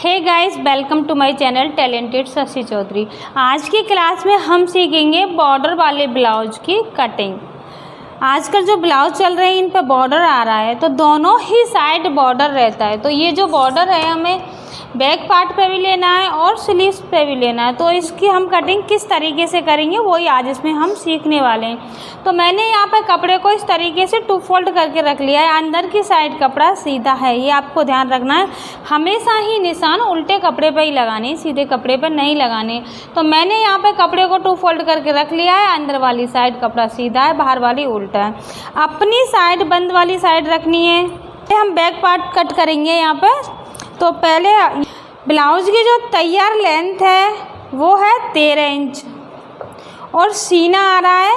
Hey guys, welcome to my channel talented Shashi Chaudhary. आज की class में हम सीखेंगे बॉर्डर वाले ब्लाउज की कटिंग। आजकल जो ब्लाउज चल रहे हैं इन पे बॉर्डर आ रहा है, तो दोनों ही साइड बॉर्डर रहता है। तो ये जो बॉर्डर है हमें बैक पार्ट पे भी लेना है और स्लीव्स पे भी लेना है। तो इसकी हम कटिंग किस तरीके से करेंगे वही आज इसमें हम सीखने वाले हैं। तो मैंने यहाँ पे कपड़े को इस तरीके से 2 फोल्ड करके रख लिया है। अंदर की साइड कपड़ा सीधा है, ये आपको ध्यान रखना है। हमेशा ही निशान उल्टे कपड़े पर ही लगाने, सीधे कपड़े पर नहीं लगाने। तो मैंने यहाँ पे कपड़े को 2 फोल्ड करके रख लिया है। अंदर वाली साइड कपड़ा सीधा है, बाहर वाली उल्टा है। अपनी साइड बंद वाली साइड रखनी है। हम बैक पार्ट कट करेंगे यहाँ पे। तो पहले ब्लाउज की जो तैयार लेंथ है वो है 13 इंच और सीना आ रहा है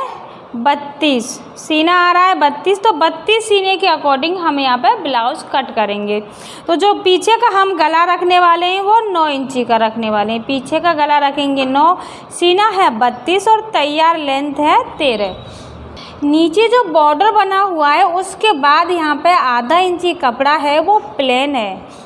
32। सीना आ रहा है 32, तो 32 सीने के अकॉर्डिंग हम यहाँ पे ब्लाउज कट करेंगे। तो जो पीछे का हम गला रखने वाले हैं वो 9 इंची का रखने वाले हैं। पीछे का गला रखेंगे 9, सीना है 32 और तैयार लेंथ है 13। नीचे जो बॉर्डर बना हुआ है उसके बाद यहाँ पे आधा इंची कपड़ा है वो प्लेन है।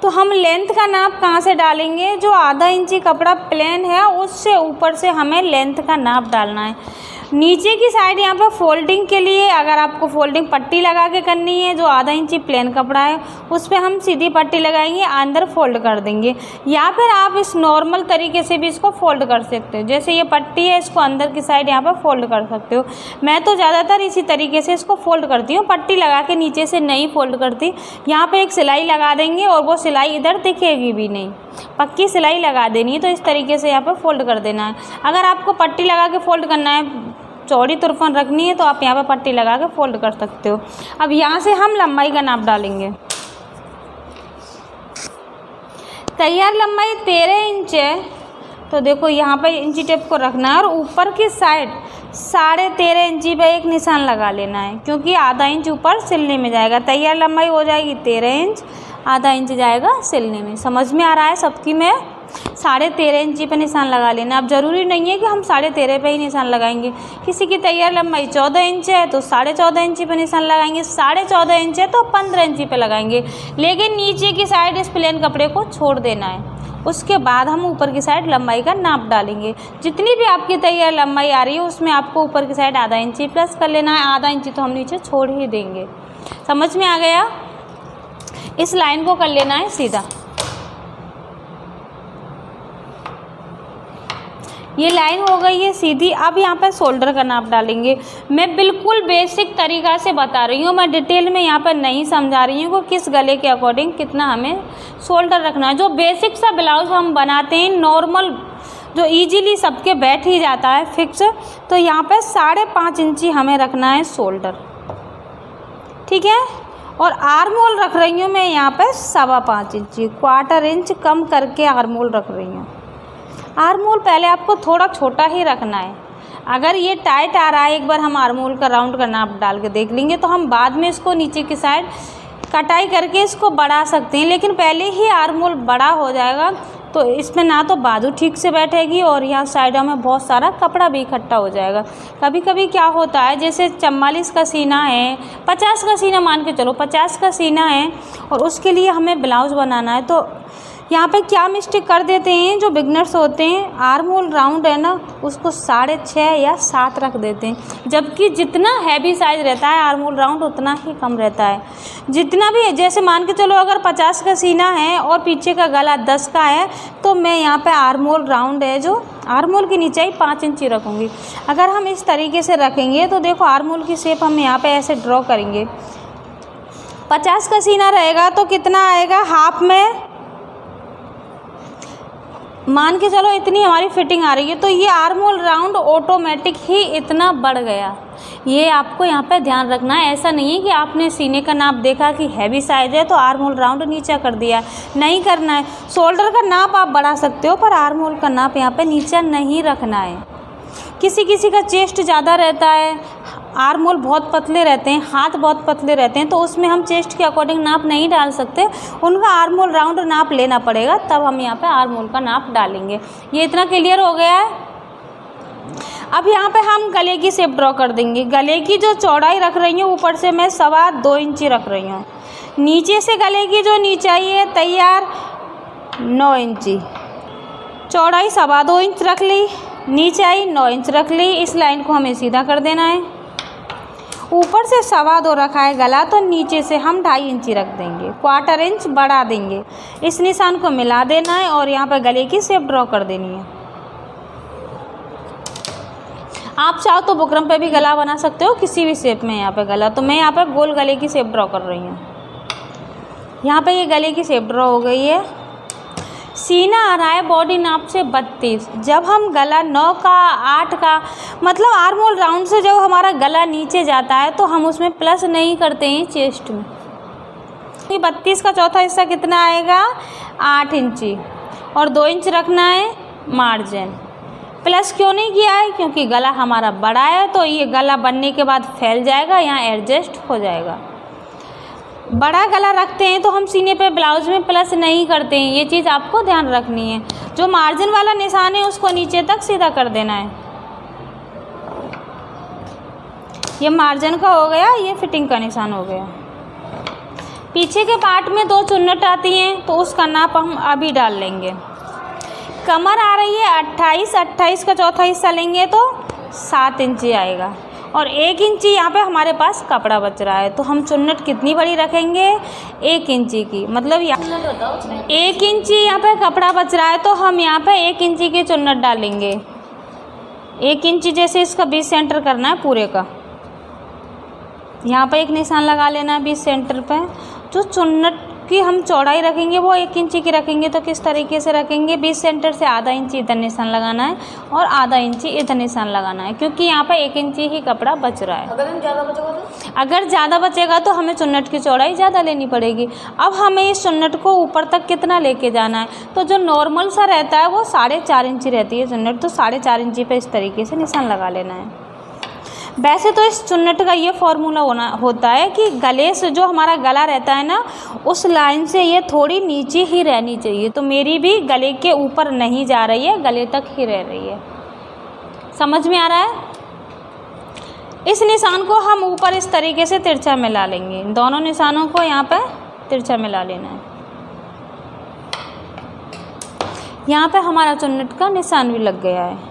तो हम लेंथ का नाप कहाँ से डालेंगे? जो आधा इंची कपड़ा प्लेन है उससे ऊपर से हमें लेंथ का नाप डालना है। नीचे की साइड यहाँ पे फोल्डिंग के लिए अगर आपको फोल्डिंग पट्टी लगा के करनी है, जो आधा इंची प्लेन कपड़ा है उस पर हम सीधी पट्टी लगाएंगे, अंदर फोल्ड कर देंगे। या फिर आप इस नॉर्मल तरीके से भी इसको फोल्ड कर सकते हो। जैसे ये पट्टी है इसको अंदर की साइड यहाँ पर फोल्ड कर सकते हो। मैं तो ज़्यादातर इसी तरीके से इसको फोल्ड करती हूँ, पट्टी लगा के नीचे से नहीं फोल्ड करती। यहाँ पर एक सिलाई लगा देंगे और वो सिलाई इधर दिखेगी भी नहीं, पक्की सिलाई लगा देनी है। तो इस तरीके से यहाँ पर फोल्ड कर देना है। अगर आपको पट्टी लगा के फोल्ड करना है, चौड़ी तुरफन रखनी है, तो आप यहाँ पर पट्टी लगा के फोल्ड कर सकते हो। अब यहाँ से हम लंबाई का नाप डालेंगे। तैयार लंबाई 13 इंच है। तो देखो यहाँ पर इंची टेप को रखना है और ऊपर की साइड 13.5 इंची पे एक निशान लगा लेना है, क्योंकि आधा इंच ऊपर सिलने में जाएगा। तैयार लंबाई हो जाएगी 13 इंच, आधा इंच जाएगा सिलने में। समझ में आ रहा है सबकी? में 13.5 इंची पे निशान लगा लेना। अब ज़रूरी नहीं है कि हम 13.5 पे ही निशान लगाएंगे। किसी की तैयार लंबाई 14 इंच है तो 14.5 इंची पे निशान लगाएंगे, 14.5 इंच है तो 15 इंची पे लगाएंगे। लेकिन नीचे की साइड इस प्लेन कपड़े को छोड़ देना है। उसके बाद हम ऊपर की साइड लंबाई का नाप डालेंगे। जितनी भी आपकी तैयार लंबाई आ रही है उसमें आपको ऊपर की साइड आधा इंची प्लस कर लेना है। आधा इंची तो हम नीचे छोड़ ही देंगे। समझ में आ गया? इस लाइन को कर लेना है सीधा। ये लाइन हो गई है सीधी। अब यहाँ पर शोल्डर का नाप डालेंगे। मैं बिल्कुल बेसिक तरीक़ा से बता रही हूँ, मैं डिटेल में यहाँ पर नहीं समझा रही हूँ कि किस गले के अकॉर्डिंग कितना हमें शोल्डर रखना है। जो बेसिक सा ब्लाउज हम बनाते हैं नॉर्मल, जो इजीली सबके बैठ ही जाता है फिक्स, तो यहाँ पर 5.5 इंची हमें रखना है शोल्डर। ठीक है? और आर्म होल रख रही हूँ मैं यहाँ पे 5.25 इंची, 1/4 इंच कम करके आर्म होल रख रही हूँ। आर्म होल पहले आपको थोड़ा छोटा ही रखना है। अगर ये टाइट आ रहा है, एक बार हम आर्म होल का राउंड का नाप डाल के देख लेंगे, तो हम बाद में इसको नीचे की साइड कटाई करके इसको बढ़ा सकते हैं। लेकिन पहले ही आर्म होल बड़ा हो जाएगा तो इसमें ना तो बाजू ठीक से बैठेगी और यहाँ साइडों में बहुत सारा कपड़ा भी इकट्ठा हो जाएगा। कभी कभी क्या होता है, जैसे 44 का सीना है, 50 का सीना मान के चलो, 50 का सीना है और उसके लिए हमें ब्लाउज बनाना है, तो यहाँ पे क्या मिस्टेक कर देते हैं जो बिगनर्स होते हैं, आर्म होल राउंड है ना उसको 6.5 या 7 रख देते हैं। जबकि जितना हैवी साइज रहता है आर्म होल राउंड उतना ही कम रहता है। जितना भी, जैसे मान के चलो अगर 50 का सीना है और पीछे का गला 10 का है, तो मैं यहाँ पे आर्म होल राउंड है जो आर्म होल की नीचाई 5 इंची रखूँगी। अगर हम इस तरीके से रखेंगे तो देखो आर्म होल की शेप हम यहाँ पर ऐसे ड्रॉ करेंगे। 50 का सीना रहेगा तो कितना आएगा? हाफ में मान के चलो इतनी हमारी फिटिंग आ रही है, तो ये आर्म होल राउंड ऑटोमेटिक ही इतना बढ़ गया। ये आपको यहाँ पे ध्यान रखना है। ऐसा नहीं है कि आपने सीने का नाप देखा कि हैवी साइज है तो आर्म होल राउंड नीचा कर दिया, नहीं करना है। शोल्डर का नाप आप बढ़ा सकते हो पर आर्म होल का नाप यहाँ पे नीचा नहीं रखना है। किसी किसी का चेस्ट ज़्यादा रहता है, आर्म होल बहुत पतले रहते हैं, हाथ बहुत पतले रहते हैं, तो उसमें हम चेस्ट के अकॉर्डिंग नाप नहीं डाल सकते। उनका आर्म होल राउंड नाप लेना पड़ेगा, तब हम यहाँ पे आर्म होल का नाप डालेंगे। ये इतना क्लियर हो गया है? अब यहाँ पे हम गले की शेप ड्रॉ कर देंगे। गले की जो चौड़ाई रख रही हूँ ऊपर से मैं 2.25 इंची रख रही हूँ। नीचे से गले की जो नीचाई है तैयार 9 इंची, चौड़ाई 2.25 इंच रख ली, नीचे आई 9 इंच रख ली। इस लाइन को हमें सीधा कर देना है। ऊपर से 2.25 रखा है गला, तो नीचे से हम 2.5 इंची रख देंगे, 1/4 इंच बढ़ा देंगे। इस निशान को मिला देना है और यहाँ पर गले की शेप ड्रॉ कर देनी है। आप चाहो तो बुकरम पे भी गला बना सकते हो, किसी भी शेप में यहाँ पे गला। तो मैं यहाँ पे गोल गले की शेप ड्रॉ कर रही हूँ। यहाँ पे ये गले की शेप ड्रॉ हो गई है। सीना आ रहा है बॉडी नाप से 32। जब हम गला 9 का 8 का मतलब आर्म होल राउंड से जब हमारा गला नीचे जाता है तो हम उसमें प्लस नहीं करते हैं चेस्ट में। 32 का चौथा हिस्सा कितना आएगा? 8 इंची, और 2 इंच रखना है मार्जिन। प्लस क्यों नहीं किया है? क्योंकि गला हमारा बड़ा है, तो ये गला बनने के बाद फैल जाएगा, यहाँ एडजस्ट हो जाएगा। बड़ा गला रखते हैं तो हम सीने पे ब्लाउज में प्लस नहीं करते हैं, ये चीज़ आपको ध्यान रखनी है। जो मार्जिन वाला निशान है उसको नीचे तक सीधा कर देना है। ये मार्जिन का हो गया, ये फिटिंग का निशान हो गया। पीछे के पार्ट में 2 चुन्नट आती हैं, तो उसका नाप हम अभी डाल लेंगे। कमर आ रही है 28, 28 का चौथा हिस्सा लेंगे तो 7 इंची आएगा, और 1 इंची यहाँ पे हमारे पास कपड़ा बच रहा है। तो हम चुन्नट कितनी बड़ी रखेंगे? 1 इंची की, मतलब 1 इंची यहाँ पे कपड़ा बच रहा है, तो हम यहाँ पे 1 इंची की चुन्नट डालेंगे। 1 इंची जैसे इसका 20 सेंटर करना है पूरे का। यहाँ पे एक निशान लगा लेना है 20 सेंटर पे। जो चुन्नट की हम चौड़ाई रखेंगे वो 1 इंची की रखेंगे, तो किस तरीके से रखेंगे? 20 सेंटर से आधा इंची इधर निशान लगाना है और आधा इंची इधर निशान लगाना है, क्योंकि यहाँ पर 1 इंची ही कपड़ा बच रहा है। अगर ज़्यादा बचेगा तो हमें चुन्नट की चौड़ाई ज़्यादा लेनी पड़ेगी। अब हमें इस चुन्नट को ऊपर तक कितना लेके जाना है? तो जो नॉर्मल सा रहता है वो 4.5 इंची रहती है चुन्नट, तो 4.5 इंची पे इस तरीके से निशान लगा लेना है। वैसे तो इस चुन्नट का ये फॉर्मूला होता है कि गले से जो हमारा गला रहता है ना, उस लाइन से ये थोड़ी नीचे ही रहनी चाहिए। तो मेरी भी गले के ऊपर नहीं जा रही है, गले तक ही रह रही है। समझ में आ रहा है? इस निशान को हम ऊपर इस तरीके से तिरछा मिला लेंगे। दोनों निशानों को यहाँ पर तिरछा मिला लेना है। यहाँ पे हमारा चुन्नट का निशान भी लग गया है।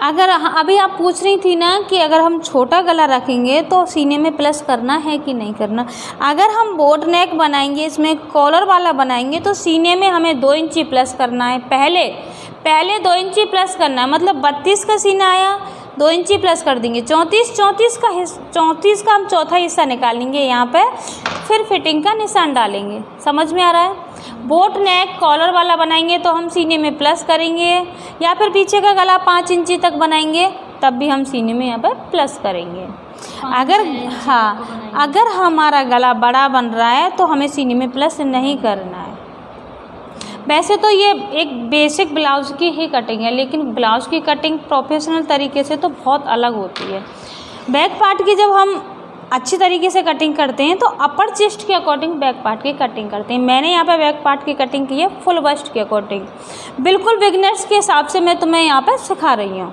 अगर अभी आप पूछ रही थी ना कि अगर हम छोटा गला रखेंगे तो सीने में प्लस करना है कि नहीं करना। अगर हम बोट नेक बनाएंगे, इसमें कॉलर वाला बनाएंगे, तो सीने में हमें 2 इंची प्लस करना है। पहले 2 इंची प्लस करना है, मतलब 32 का सीना आया, 2 इंची प्लस कर देंगे। 34 का हम चौथा हिस्सा निकालेंगे यहाँ पे, फिर फिटिंग का निशान डालेंगे। समझ में आ रहा है? बोट नेक कॉलर वाला बनाएंगे तो हम सीने में प्लस करेंगे, या फिर पीछे का गला 5 इंची तक बनाएंगे तब भी हम सीने में यहाँ पर प्लस करेंगे। अगर हमारा गला बड़ा बन रहा है तो हमें सीने में प्लस नहीं करना है। वैसे तो ये एक बेसिक ब्लाउज़ की ही कटिंग है, लेकिन ब्लाउज़ की कटिंग प्रोफेशनल तरीके से तो बहुत अलग होती है। बैक पार्ट की जब हम अच्छी तरीके से कटिंग करते हैं तो अपर चेस्ट के अकॉर्डिंग बैक पार्ट की कटिंग करते हैं। मैंने यहाँ पे बैक पार्ट की कटिंग की है फुल बस्ट के अकॉर्डिंग, बिल्कुल बिगनर्स के हिसाब से मैं तुम्हें यहाँ पे सिखा रही हूँ।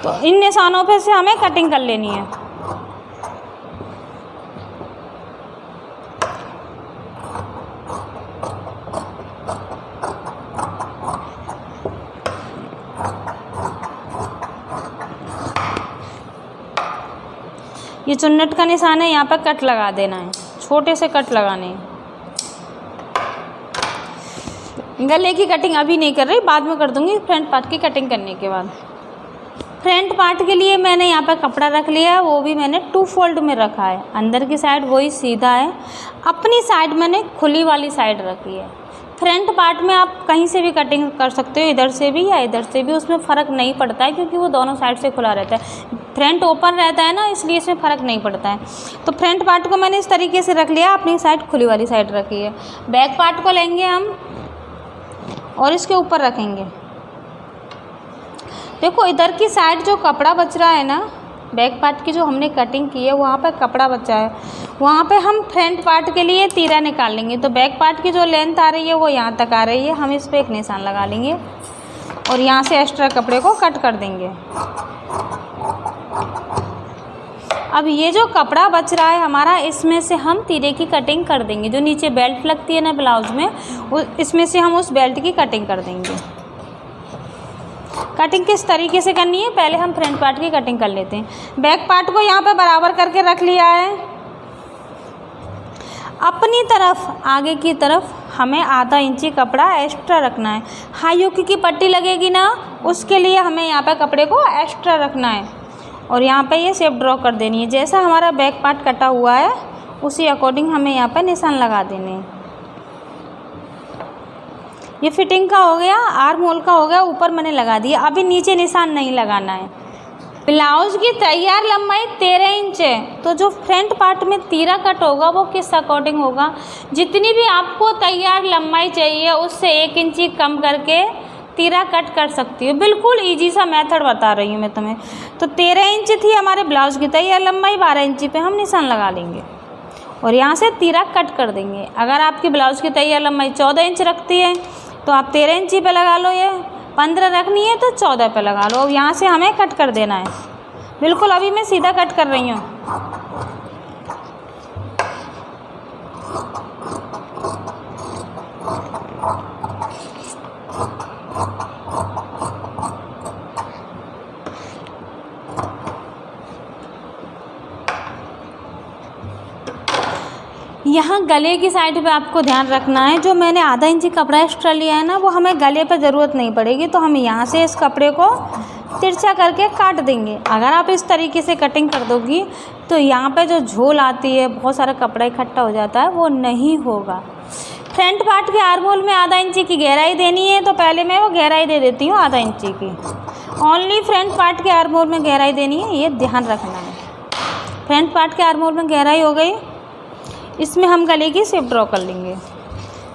तो इन निशानों पे से हमें कटिंग कर लेनी है। ये चुन्नट का निशान है, यहाँ पर कट लगा देना है, छोटे से कट लगाने हैं। गले की कटिंग अभी नहीं कर रही, बाद में कर दूंगी फ्रंट पार्ट की कटिंग करने के बाद। फ्रंट पार्ट के लिए मैंने यहाँ पर कपड़ा रख लिया है, वो भी मैंने 2 फोल्ड में रखा है। अंदर की साइड वही सीधा है, अपनी साइड मैंने खुली वाली साइड रखी है। फ्रंट पार्ट में आप कहीं से भी कटिंग कर सकते हो, इधर से भी या इधर से भी, उसमें फ़र्क नहीं पड़ता है क्योंकि वो दोनों साइड से खुला रहता है। फ्रंट ओपन रहता है ना, इसलिए इसमें फ़र्क नहीं पड़ता है। तो फ्रंट पार्ट को मैंने इस तरीके से रख लिया, अपनी साइड खुली वाली साइड रखी है। बैक पार्ट को लेंगे हम और इसके ऊपर रखेंगे। देखो इधर की साइड जो कपड़ा बच रहा है ना, बैक पार्ट की जो हमने कटिंग की है वहाँ पे कपड़ा बचा है, वहाँ पे हम फ्रंट पार्ट के लिए तीरा निकाल लेंगे। तो बैक पार्ट की जो लेंथ आ रही है वो यहाँ तक आ रही है, हम इस पर एक निशान लगा लेंगे और यहाँ से एक्स्ट्रा कपड़े को कट कर देंगे। अब ये जो कपड़ा बच रहा है हमारा, इसमें से हम तीरे की कटिंग कर देंगे। जो नीचे बेल्ट लगती है ना ब्लाउज़ में, इसमें से हम उस बेल्ट की कटिंग कर देंगे। कटिंग किस तरीके से करनी है, पहले हम फ्रंट पार्ट की कटिंग कर लेते हैं। बैक पार्ट को यहाँ पे बराबर करके रख लिया है। अपनी तरफ आगे की तरफ हमें आधा इंची कपड़ा एक्स्ट्रा रखना है। हाई हुक की पट्टी लगेगी ना, उसके लिए हमें यहाँ पे कपड़े को एक्स्ट्रा रखना है और यहाँ पे ये शेप ड्रॉ कर देनी है। जैसा हमारा बैक पार्ट कटा हुआ है उसी अकॉर्डिंग हमें यहाँ पे निशान लगा देने हैं। ये फिटिंग का हो गया, आर्म होल का हो गया, ऊपर मैंने लगा दिया। अभी नीचे निशान नहीं लगाना है। ब्लाउज की तैयार लंबाई 13 इंच है, तो जो फ्रंट पार्ट में तीरा कट होगा वो किस अकॉर्डिंग होगा, जितनी भी आपको तैयार लंबाई चाहिए उससे 1 इंची कम करके तीरा कट कर सकती हो। बिल्कुल इजी सा मेथड बता रही हूँ मैं तुम्हें। तो 13 इंच थी हमारे ब्लाउज की तैयार लंबाई, 12 इंची पे हम निशान लगा लेंगे और यहाँ से तीरा कट कर देंगे। अगर आपकी ब्लाउज की तैयार लंबाई 14 इंच रखती है तो आप 13 इंची पे लगा लो, ये 15 रखनी है तो 14 पे लगा लो। अब यहाँ से हमें कट कर देना है। बिल्कुल अभी मैं सीधा कट कर रही हूँ। यहाँ गले की साइड पे आपको ध्यान रखना है, जो मैंने आधा इंची कपड़ा एक्स्ट्रा लिया है ना, वो हमें गले पे ज़रूरत नहीं पड़ेगी। तो हम यहाँ से इस कपड़े को तिरछा करके काट देंगे। अगर आप इस तरीके से कटिंग कर दोगी तो यहाँ पे जो झोल आती है, बहुत सारा कपड़ा इकट्ठा हो जाता है, वो नहीं होगा। फ्रंट पार्ट के आर्म होल में आधा इंची की गहराई देनी है, तो पहले मैं वो गहराई दे देती हूँ आधा इंची की। ओनली फ्रंट पार्ट के आर्म होल में गहराई देनी है, ये ध्यान रखना है। फ्रंट पार्ट के आर्म होल में गहराई हो गई, इसमें हम गले की शेप ड्रॉ कर लेंगे।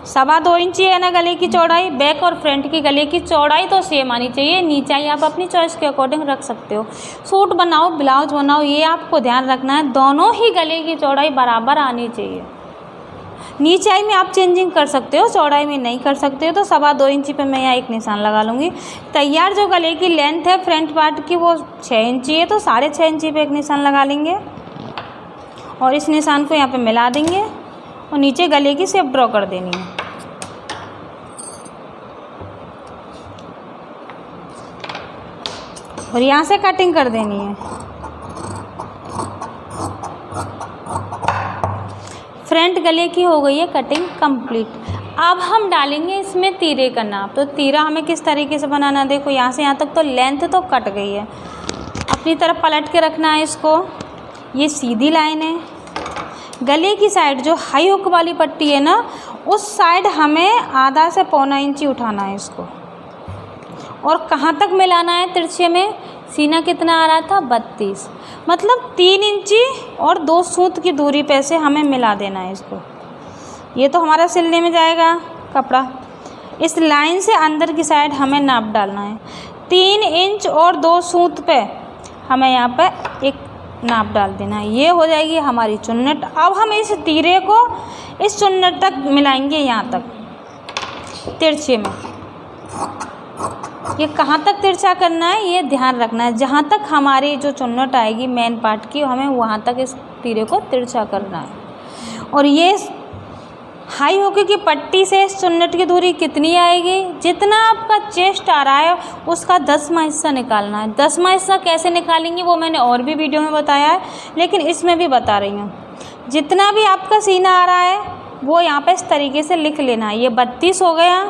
2.25 इंची है ना गले की चौड़ाई। बैक और फ्रंट की गले की चौड़ाई तो सेम आनी चाहिए, नीचाई आप अपनी चॉइस के अकॉर्डिंग रख सकते हो। सूट बनाओ, ब्लाउज बनाओ, ये आपको ध्यान रखना है, दोनों ही गले की चौड़ाई बराबर आनी चाहिए। नीचाई में आप चेंजिंग कर सकते हो, चौड़ाई में नहीं कर सकते हो। तो 2.25 इंची पे मैं यहाँ एक निशान लगा लूँगी। तैयार जो गले की लेंथ है फ्रंट पार्ट की वो 6 इंची है, तो 6.5 इंची पे एक निशान लगा लेंगे और इस निशान को यहाँ पे मिला देंगे और नीचे गले की शेप ड्रॉ कर देनी है। और यहाँ से कटिंग कर देनी है। फ्रंट गले की हो गई है कटिंग कंप्लीट। अब हम डालेंगे इसमें तीरे का नाप। तो तीरा हमें किस तरीके से बनाना है, देखो यहाँ से यहाँ तक तो लेंथ तो कट गई है, अपनी तरफ पलट के रखना है इसको। ये सीधी लाइन है। गले की साइड जो हाई हुक वाली पट्टी है ना, उस साइड हमें आधा से 1.25 इंची उठाना है इसको। और कहाँ तक मिलाना है तिरछे में, सीना कितना आ रहा था 32, मतलब 3 इंची और 2 सूत की दूरी पे से हमें मिला देना है इसको। ये तो हमारा सिलने में जाएगा कपड़ा। इस लाइन से अंदर की साइड हमें नाप डालना है। 3 इंच और 2 सूत पे हमें यहाँ पे एक नाप डाल देना है। ये हो जाएगी हमारी चुन्नट। अब हम इस तीरे को इस चुन्नट तक मिलाएंगे, यहाँ तक तिरछे में। ये कहाँ तक तिरछा करना है ये ध्यान रखना है। जहाँ तक हमारी जो चुन्नट आएगी मेन पार्ट की, हमें वहाँ तक इस तीरे को तिरछा करना है। और ये हाई हुक की पट्टी से इस चुन्नट की दूरी कितनी आएगी, जितना आपका चेस्ट आ रहा है उसका 10वां हिस्सा निकालना है। 10वां हिस्सा कैसे निकालेंगे वो मैंने और भी वीडियो में बताया है, लेकिन इसमें भी बता रही हूँ। जितना भी आपका सीना आ रहा है वो यहाँ पे इस तरीके से लिख लेना है। ये 32 हो गया,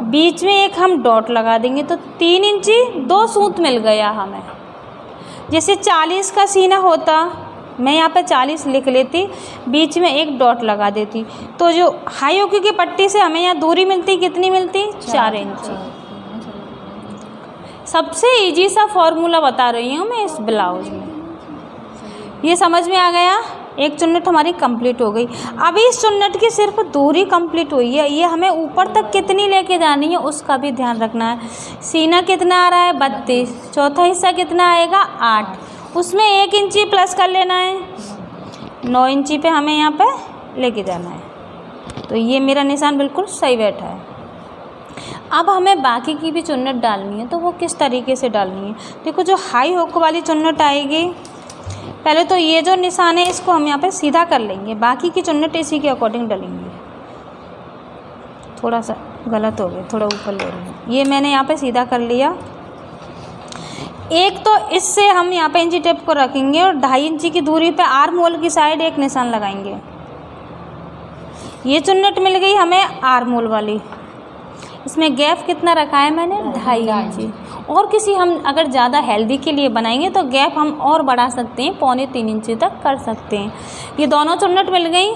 बीच में एक हम डॉट लगा देंगे तो 3 इंची 2 सूत मिल गया हमें। जैसे 40 का सीना होता, मैं यहाँ पे 40 लिख लेती, बीच में एक डॉट लगा देती, तो जो हाई हुक की पट्टी से हमें यहाँ दूरी मिलती कितनी मिलती, 4 इंची। सबसे इजी सा फॉर्मूला बता रही हूँ मैं इस ब्लाउज में। ये समझ में आ गया। एक चुन्नट हमारी कंप्लीट हो गई। अभी इस चुन्नट की सिर्फ दूरी कंप्लीट हुई है, ये हमें ऊपर तक कितनी लेके जानी है उसका भी ध्यान रखना है। सीना कितना आ रहा है 32, चौथा हिस्सा कितना आएगा 8, उसमें 1 इंची प्लस कर लेना है, 9 इंची पे हमें यहाँ पे लेके जाना है। तो ये मेरा निशान बिल्कुल सही बैठा है। अब हमें बाकी की भी चुन्नट डालनी है, तो वो किस तरीके से डालनी है, देखो जो हाई हुक वाली चुन्नट आएगी पहले तो ये जो निशान है इसको हम यहाँ पे सीधा कर लेंगे, बाकी की चुन्नट इसी के अकॉर्डिंग डलेंगे। थोड़ा सा गलत हो गया, थोड़ा ऊपर ले रही हूँ। ये मैंने यहाँ पे सीधा कर लिया। एक तो इससे हम यहाँ पे इंची टेप को रखेंगे और 2.5 इंची की दूरी पे आर्म होल की साइड एक निशान लगाएंगे। ये चुन्नट मिल गई हमें आर्म होल वाली। इसमें गैप कितना रखा है मैंने? 2.5 इंची। और किसी हम अगर ज़्यादा हेल्दी के लिए बनाएंगे तो गैप हम और बढ़ा सकते हैं, 2.25 इंची तक कर सकते हैं। ये दोनों चुन्नट मिल गई।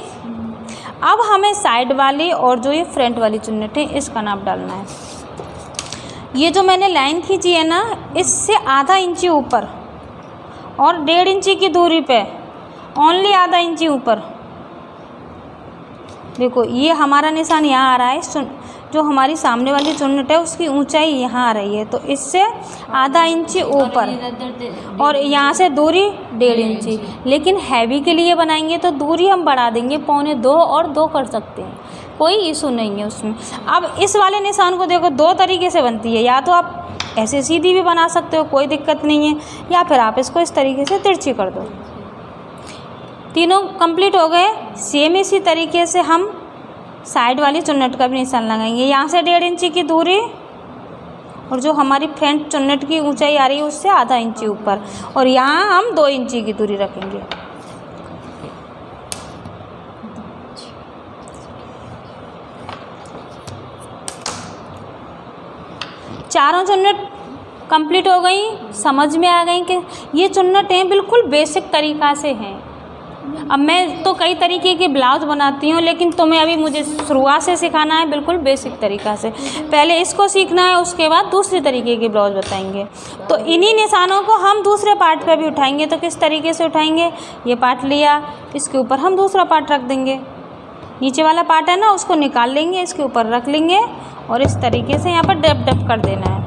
अब हमें साइड वाली और जो ये फ्रंट वाली चुन्नट है इसका नाप डालना है। ये जो मैंने लाइन खींची है ना, इससे आधा इंची ऊपर और 1.5 इंची की दूरी पे, ओनली आधा इंची ऊपर। देखो ये हमारा निशान यहाँ आ रहा है, जो हमारी सामने वाली चुन्नट है उसकी ऊंचाई यहाँ आ रही है, तो इससे आधा इंची ऊपर और यहाँ से दूरी 1.5 इंची। लेकिन हैवी के लिए बनाएंगे तो दूरी हम बढ़ा देंगे, 1.25 और 2 कर सकते हैं, कोई इशू नहीं है उसमें। अब इस वाले निशान को देखो 2 तरीके से बनती है, या तो आप ऐसे सीधी भी बना सकते हो, कोई दिक्कत नहीं है, या फिर आप इसको इस तरीके से तिरछी कर दो। तीनों कंप्लीट हो गए। सेम इसी तरीके से हम साइड वाली चुन्नट का भी निशान लगाएंगे। यहाँ से 1.5 इंची की दूरी और जो हमारी फ्रंट चुन्नट की ऊंचाई आ रही है उससे आधा इंची ऊपर, और यहाँ हम 2 इंची की दूरी रखेंगे। चारों चुन्नट कंप्लीट हो गई। समझ में आ गई कि ये चुन्नटें बिल्कुल बेसिक तरीक़ा से हैं। अब मैं तो कई तरीके के ब्लाउज बनाती हूँ, लेकिन तुम्हें अभी मुझे शुरुआत से सिखाना है बिल्कुल बेसिक तरीक़ा से। पहले इसको सीखना है, उसके बाद दूसरे तरीके के ब्लाउज बताएंगे। तो इन्हीं निशानों को हम दूसरे पार्ट पे भी उठाएंगे। तो किस तरीके से उठाएंगे? ये पार्ट लिया, इसके ऊपर हम दूसरा पार्ट रख देंगे। नीचे वाला पार्ट है ना, उसको निकाल लेंगे, इसके ऊपर रख लेंगे और इस तरीके से यहाँ पर डब डब कर देना है।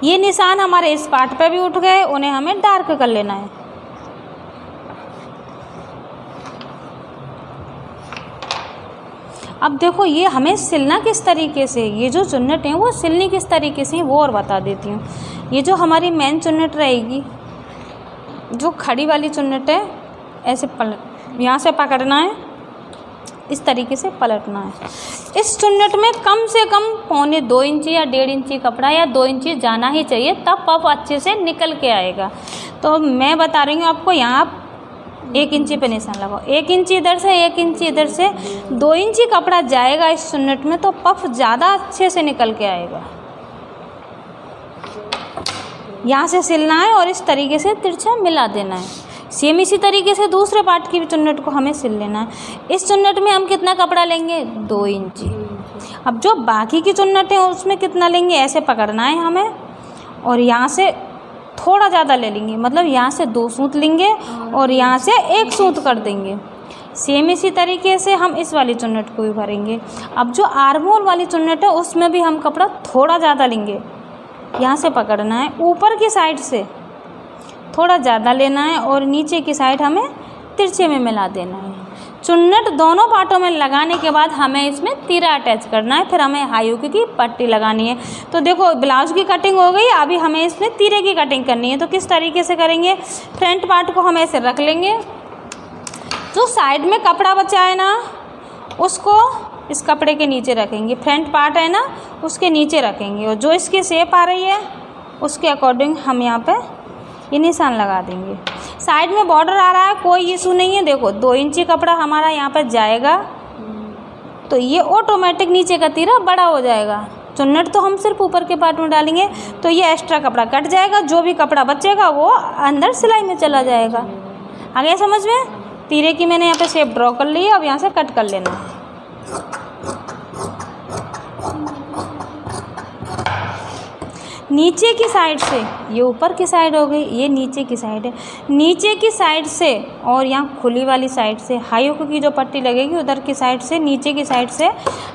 ये निशान हमारे इस पार्ट पे भी उठ गए, उन्हें हमें डार्क कर लेना है। अब देखो ये हमें सिलना किस तरीके से, ये जो चुन्नट है वो सिलनी किस तरीके से वो और बता देती हूँ। ये जो हमारी मेन चुन्नट रहेगी, जो खड़ी वाली चुन्नट है, ऐसे यहाँ से पकड़ना है, इस तरीके से पलटना है। इस चुन्नट में कम से कम 2.25 इंची या 1.5 इंची कपड़ा या 2 इंची जाना ही चाहिए, तब पफ अच्छे से निकल के आएगा। तो मैं बता रही हूँ आपको, यहाँ 1 इंची पे निशान लगाओ, 1 इंची इधर से, 1 इंची इधर से, 2 इंची कपड़ा जाएगा इस चुन्नट में, तो पफ ज़्यादा अच्छे से निकल के आएगा। यहाँ से सिलना है और इस तरीके से तिरछा मिला देना है। सेम इसी तरीके से दूसरे पार्ट की भी चुन्नट को हमें सिल लेना है। इस चुन्नट में हम कितना कपड़ा लेंगे? 2 इंची। अब जो बाकी की चुन्नट है उसमें कितना लेंगे? ऐसे पकड़ना है हमें और यहाँ से थोड़ा ज़्यादा ले लेंगे, मतलब यहाँ से 2 सूत लेंगे और यहाँ से 1 सूत कर देंगे। सेम इसी तरीके से हम इस वाली चुन्नट को भी भरेंगे। अब जो आर्म होल वाली चुन्नट है उसमें भी हम कपड़ा थोड़ा ज़्यादा लेंगे, यहाँ से पकड़ना है, ऊपर की साइड से थोड़ा ज़्यादा लेना है और नीचे की साइड हमें तिरछे में मिला देना है। चुन्नट दोनों पार्टों में लगाने के बाद हमें इसमें तीरा अटैच करना है, फिर हमें हाई हुक की पट्टी लगानी है। तो देखो ब्लाउज की कटिंग हो गई, अभी हमें इसमें तीरे की कटिंग करनी है। तो किस तरीके से करेंगे? फ्रंट पार्ट को हम ऐसे रख लेंगे, जो साइड में कपड़ा बचा है ना उसको इस कपड़े के नीचे रखेंगे, फ्रंट पार्ट है ना उसके नीचे रखेंगे, और जो इसकी शेप आ रही है उसके अकॉर्डिंग हम यहाँ पे ये निशान लगा देंगे। साइड में बॉर्डर आ रहा है, कोई इशू नहीं है। देखो 2 इंची कपड़ा हमारा यहाँ पर जाएगा, तो ये ऑटोमेटिक नीचे का तीरा बड़ा हो जाएगा। चुन्नट तो हम सिर्फ ऊपर के पार्ट में डालेंगे, तो ये एक्स्ट्रा कपड़ा कट जाएगा, जो भी कपड़ा बचेगा वो अंदर सिलाई में चला जाएगा। आ गया समझ में? तीरे की मैंने यहाँ पे शेप ड्रॉ कर ली है, अब यहाँ से कट कर लेना है। नीचे की साइड से, ये ऊपर की साइड हो गई, ये नीचे की साइड है, नीचे की साइड से और यहाँ खुली वाली साइड से हाई हुक की जो पट्टी लगेगी उधर की साइड से, नीचे की साइड से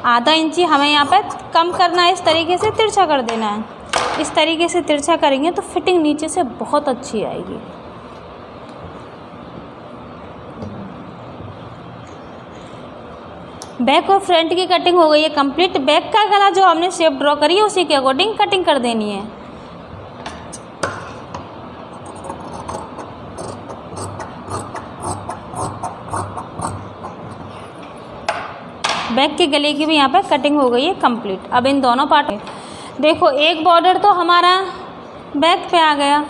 आधा इंची हमें यहाँ पर कम करना है। इस तरीके से तिरछा कर देना है। इस तरीके से तिरछा करेंगे तो फिटिंग नीचे से बहुत अच्छी आएगी। बैक और फ्रंट की कटिंग हो गई है कंप्लीट। बैक का गला जो हमने शेप ड्रॉ करी है उसी के अकॉर्डिंग कटिंग कर देनी है। बैक के गले की भी यहाँ पे कटिंग हो गई है कंप्लीट। अब इन दोनों पार्ट में देखो, एक बॉर्डर तो हमारा बैक पे आ गया,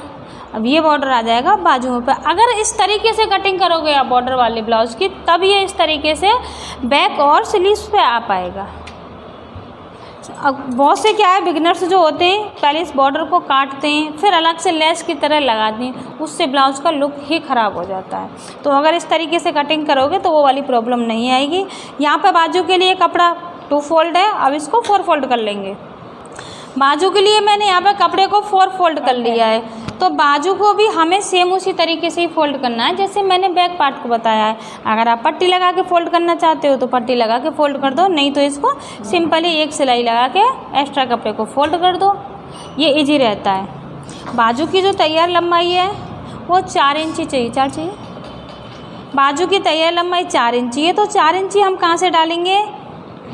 अब ये बॉर्डर आ जाएगा बाजुओं पे। अगर इस तरीके से कटिंग करोगे आप बॉर्डर वाले ब्लाउज़ की, तब ये इस तरीके से बैक और स्लीव्स पे आ पाएगा। अब बहुत से क्या है, बिगिनर्स जो होते हैं पहले इस बॉर्डर को काटते हैं, फिर अलग से लेस की तरह लगाते हैं, उससे ब्लाउज़ का लुक ही ख़राब हो जाता है। तो अगर इस तरीके से कटिंग करोगे तो वो वाली प्रॉब्लम नहीं आएगी। यहाँ पे बाजू के लिए कपड़ा 2 फोल्ड है, अब इसको 4 फोल्ड कर लेंगे। बाजू के लिए मैंने यहाँ पे कपड़े को 4 फोल्ड कर लिया है, तो बाजू को भी हमें सेम उसी तरीके से ही फोल्ड करना है जैसे मैंने बैक पार्ट को बताया है। अगर आप पट्टी लगा के फोल्ड करना चाहते हो तो पट्टी लगा के फोल्ड कर दो, नहीं तो इसको सिंपली एक सिलाई लगा के एक्स्ट्रा कपड़े को फोल्ड कर दो, ये इजी रहता है। बाजू की जो तैयार लंबाई है वो 4 इंची चाहिए, 4 चाहिए। बाजू की तैयार लंबाई 4 इंची है, तो 4 इंची हम कहाँ से डालेंगे,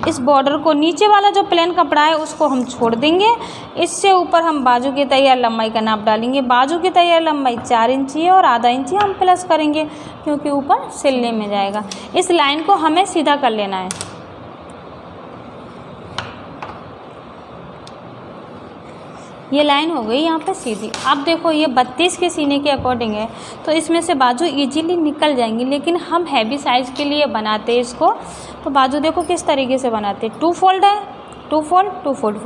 इस बॉर्डर को नीचे वाला जो प्लेन कपड़ा है उसको हम छोड़ देंगे, इससे ऊपर हम बाजू की तैयार लंबाई का नाप डालेंगे। बाजू की तैयार लंबाई 4 इंची है और आधा इंची हम प्लस करेंगे क्योंकि ऊपर सिलने में जाएगा। इस लाइन को हमें सीधा कर लेना है। ये लाइन हो गई यहाँ पे सीधी। अब देखो ये 32 के सीने के अकॉर्डिंग है, तो इसमें से बाजू इजीली निकल जाएंगी, लेकिन हम हैवी साइज़ के लिए बनाते हैं इसको। तो बाजू देखो किस तरीके से बनाते हैं, 2 फोल्ड है, 2 फोल्ड 2 फोल्ड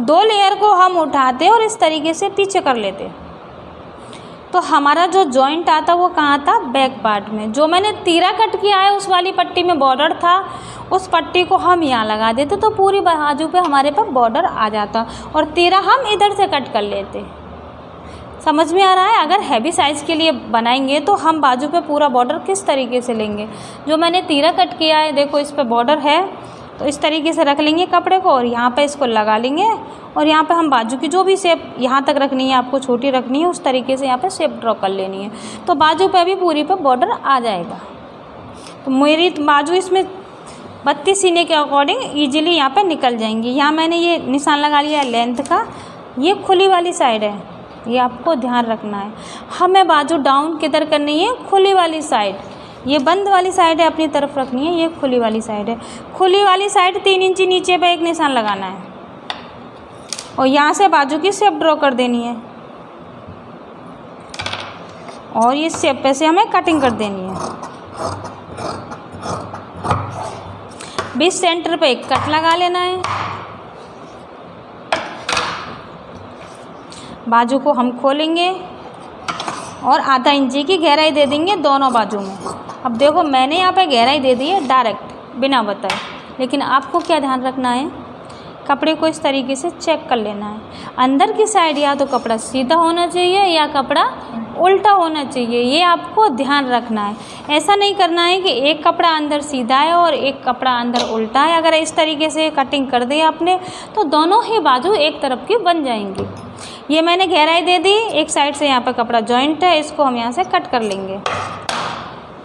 2 लेयर को हम उठाते और इस तरीके से पीछे कर लेते। तो हमारा जो जॉइंट आता वो कहाँ था, बैक पार्ट में। जो मैंने तीरा कट किया है उस वाली पट्टी में बॉर्डर था, उस पट्टी को हम यहाँ लगा देते तो पूरी बाजू पे हमारे पास बॉर्डर आ जाता, और तीरा हम इधर से कट कर लेते। समझ में आ रहा है। अगर हैवी साइज़ के लिए बनाएंगे तो हम बाजू पे पूरा बॉर्डर किस तरीके से लेंगे, जो मैंने तीरा कट किया है देखो इस पर बॉर्डर है, तो इस तरीके से रख लेंगे कपड़े को और यहाँ पे इसको लगा लेंगे, और यहाँ पे हम बाजू की जो भी शेप यहाँ तक रखनी है, आपको छोटी रखनी है, उस तरीके से यहाँ पे शेप ड्रॉ कर लेनी है, तो बाजू पे भी पूरी पे बॉर्डर आ जाएगा। तो मेरी बाजू इसमें 32 सीने के अकॉर्डिंग ईजिली यहाँ पे निकल जाएंगी। यहाँ मैंने ये निशान लगा लिया है लेंथ का, ये खुली वाली साइड है, ये आपको ध्यान रखना है। हमें बाजू डाउन किधर करनी है, खुली वाली साइड। ये बंद वाली साइड है अपनी तरफ रखनी है, ये खुली वाली साइड है। खुली वाली साइड 3 इंची नीचे पे एक निशान लगाना है और यहाँ से बाजू की शेप ड्रॉ कर देनी है, और ये शेप पे से हमें कटिंग कर देनी है। बीच सेंटर पे एक कट लगा लेना है। बाजू को हम खोलेंगे और आधा इंची की गहराई दे देंगे दोनों बाजू में। अब देखो मैंने यहाँ पे गहराई दे दी है डायरेक्ट बिना बताए, लेकिन आपको क्या ध्यान रखना है, कपड़े को इस तरीके से चेक कर लेना है। अंदर की साइड या तो कपड़ा सीधा होना चाहिए या कपड़ा उल्टा होना चाहिए, ये आपको ध्यान रखना है। ऐसा नहीं करना है कि एक कपड़ा अंदर सीधा है और एक कपड़ा अंदर उल्टा है। अगर इस तरीके से कटिंग कर दी आपने तो दोनों ही बाजू एक तरफ की बन जाएंगी। ये मैंने गहराई दे दी, एक साइड से यहाँ पर कपड़ा जॉइंट है, इसको हम यहाँ से कट कर लेंगे।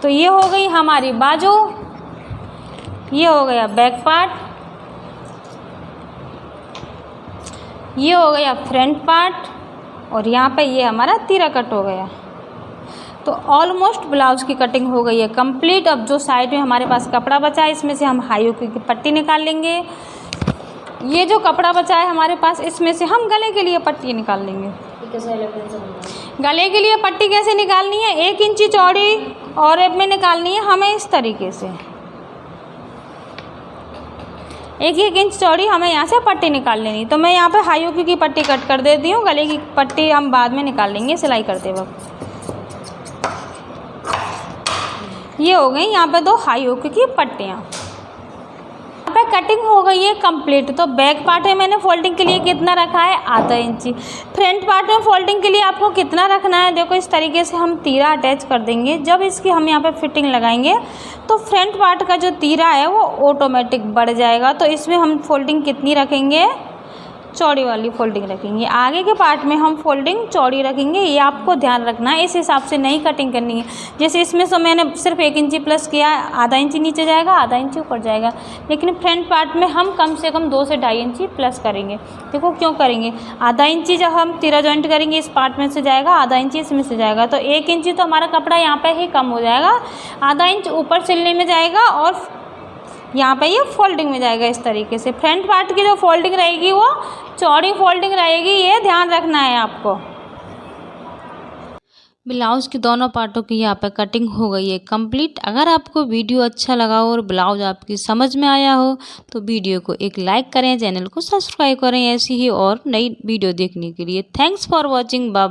तो ये हो गई हमारी बाजू, ये हो गया बैक पार्ट, ये हो गया फ्रंट पार्ट, और यहाँ पे ये हमारा तीरा कट हो गया। तो ऑलमोस्ट ब्लाउज़ की कटिंग हो गई है कंप्लीट। अब जो साइड में हमारे पास कपड़ा बचा है इसमें से हम हाई हुक की पट्टी निकाल लेंगे। ये जो कपड़ा बचा है हमारे पास इसमें से हम गले के लिए पट्टी निकाल लेंगे। गले के लिए पट्टी कैसे निकालनी है, 1 इंची चौड़ी और अब में निकालनी है हमें इस तरीके से। 1-1 इंच चौड़ी हमें यहाँ से पट्टी निकाल लेनी। तो मैं यहाँ पे हाई हुक की पट्टी कट कर देती हूँ, गले की पट्टी हम बाद में निकाल लेंगे सिलाई करते वक्त। ये हो गई यहाँ पे 2 हाई हुक की पट्टियाँ। यहाँ पे कटिंग हो गई है कंप्लीट। तो बैक पार्ट में मैंने फोल्डिंग के लिए कितना रखा है, आधा इंची। फ्रंट पार्ट में फोल्डिंग के लिए आपको कितना रखना है, देखो इस तरीके से हम तीरा अटैच कर देंगे। जब इसकी हम यहाँ पे फिटिंग लगाएंगे तो फ्रंट पार्ट का जो तीरा है वो ऑटोमेटिक बढ़ जाएगा। तो इसमें हम फोल्डिंग कितनी रखेंगे, चौड़ी वाली फोल्डिंग रखेंगे। आगे के पार्ट में हम फोल्डिंग चौड़ी रखेंगे, ये आपको ध्यान रखना है। इस हिसाब से नहीं कटिंग करनी है। जैसे इसमें तो मैंने सिर्फ 1 इंची प्लस किया, आधा इंची नीचे जाएगा, आधा इंची ऊपर जाएगा। लेकिन फ्रंट पार्ट में हम कम से कम 2 से 2.5 इंची प्लस करेंगे। देखो क्यों करेंगे, आधा इंची जब हम तीरा जॉइंट करेंगे इस पार्ट में से जाएगा, आधा इंची इसमें से जाएगा, तो 1 इंची तो हमारा कपड़ा यहाँ पर ही कम हो जाएगा, आधा इंच ऊपर सिलने में जाएगा और यहाँ पे ये फोल्डिंग में जाएगा इस तरीके से। फ्रंट पार्ट की जो फोल्डिंग रहेगी वो चौड़ी फोल्डिंग रहेगी, ये ध्यान रखना है आपको। ब्लाउज़ के दोनों पार्टों की यहाँ पे कटिंग हो गई है कंप्लीट। अगर आपको वीडियो अच्छा लगा हो और ब्लाउज़ आपकी समझ में आया हो तो वीडियो को एक लाइक करें, चैनल को सब्सक्राइब करें ऐसी ही और नई वीडियो देखने के लिए। Thanks for watching. बाय।